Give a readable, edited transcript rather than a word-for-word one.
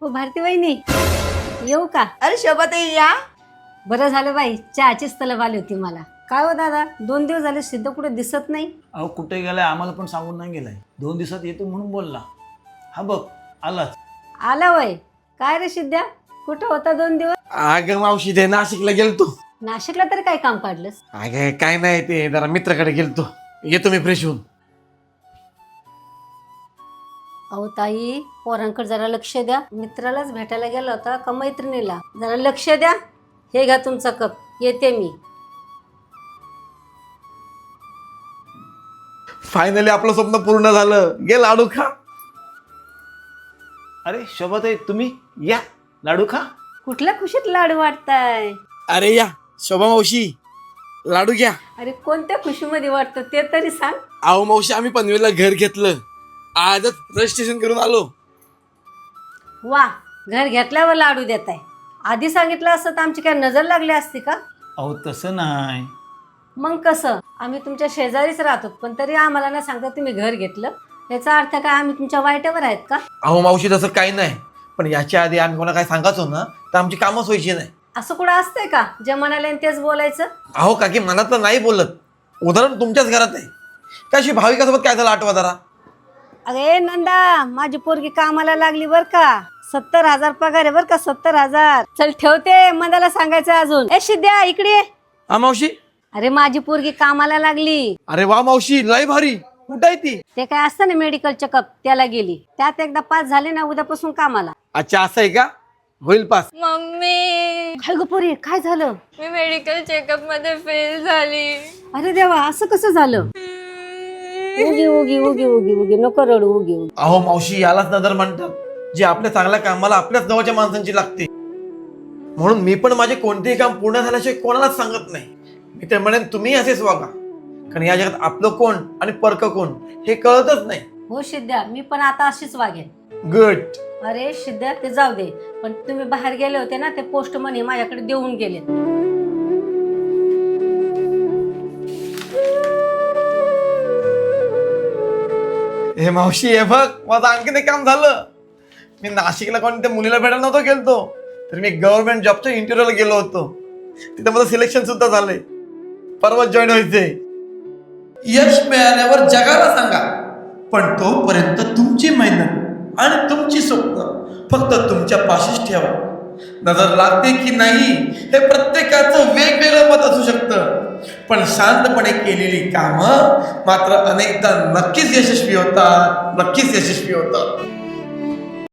हो भारती वहिनी येऊ का? अरे शोभाताई या. बरं झालं बाई, चहाचीच तलब आली होती मला. काय हो दादा, 2 दिवस झाले सिद्ध कुठे दिसत नाही. अहो कुठे गेलाय आम्हाला पण सांगून नाही गेलाय. 2 दिवसात येतो म्हणून बोलला. हा बघ आलाच. आला वय. काय रे सिद्ध्या, कुठं होता 2 दिवस? अगं मावशी ते नाशिकला गेलतो. नाशिकला तरी काय काम काढलंस? अगं काय नाही, ते जरा मित्राकडे गेलतो. येतो मी फ्रेश होऊन. अहो ताई, पोरांकडे जरा लक्ष द्या. मित्रालाच भेटायला गेला होता का मैत्रिणीला? जरा लक्ष द्या. हे घ्या तुमचा कप, येते मी. फायनली आपलं स्वप्न पूर्ण झालं. गे लाडू खा. अरे शोभाताई तुम्ही या लाडू खा. कुठल्या खुशीत लाडू वाटताय? अरे या शोभा मावशी, लाडू घ्या. अरे कोणत्या खुशीमध्ये वाटतं ते तरी सांग. अहो मावशी, आम्ही पनवेलला घर घेतलं. आजच रजिस्ट्रेशन करून आलो. वा, घर घेतल्यावर लाडू देताय. आधी सांगितलं असतं तर आमची काय नजर लागली असती का? अहो तसं नाही. मग कसं? आम्ही तुमच्या शेजारीच राहतो, पण तरी आम्हाला ना सांगता तुम्ही घर घेतलं. याचा अर्थ काय आम्ही तुमच्या वाईटावर आहेत का? अहो मावशी, तसं काही नाही. पण याच्या आधी आम्ही कोणा काय सांगायचो ना तर आमची कामच व्हायची नाही. असं कुठं असतंय का जे म्हणाले तेच बोलायचं? अहो काकी, मनात नाही बोलत. उदाहरण तुमच्याच घरात आहे. त्याशी भाविकासोबत काय झालं आठवा जरा. अरे नंदा, माझी पोरगी कामाला लागली बर का. 70,000 पगार आहे बर का. 70,000. चल ठेवते, मंदाला सांगायचं अजून. ए सिद्ध्या, इकडे ये. हा मावशी. अरे माझी पोरगी कामाला लागली. अरे वा मावशी, लय भारी. कुठं आहे ती? ते काय असतं ना मेडिकल चेकअप, त्याला गेली. त्यात एकदा पास झाले ना, उद्यापासून कामाला. अच्छा, असं आहे का? होईल पास. मम्मी, काय ग पोरी, काय झालं? मी मेडिकल चेकअप मध्ये फेल झाली. अरे देवा, असं कसं झालं? उगी उगी उगी उगी उगी नको रडू, उगी उगी. अहो मावशी, यालाच नजर म्हणतात. जे आपल्या चांगल्या कामाला आपल्याच जवळच्या माणसांची लागते. म्हणून मी पण माझे कोणतेही काम पूर्ण झाल्याशिवाय कोणालाच सांगत नाही. मी तर म्हणेन तुम्ही असेच वागा. कारण या जगात आपलं कोण आणि परक कोण हे कळतच नाही. हो सिद्ध्या, मी पण आता अशीच वागेन. गुड. अरे सिद्ध्या, ते जाऊ दे. पण तुम्ही बाहेर गेले होते ना, ते पोस्टमन हे माझ्याकडे देऊन गेले. हे मावशी, हे बघ, माझं आणखीन एक काम झालं. मी नाशिकला कोणत्या मुलीला भेटायला नव्हतो गेलतो, तर मी गव्हर्नमेंट जॉबच्या इंटरव्ह्यूला गेलो होतो. तिथे माझं सिलेक्शन सुद्धा झालंय. परवा जॉईन व्हायचंय. यश मिळाल्यावर जगाला सांगा, पण तोपर्यंत तुमची मेहनत आणि तुमची स्वप्न फक्त तुमच्या पाशीच ठेवा. नजर लागते की नाही हे प्रत्येकाचं वेगवेगळं मत असू शकतं, पण शांतपणे केलेली कामं मात्र अनेकदा नक्कीच यशस्वी होतात.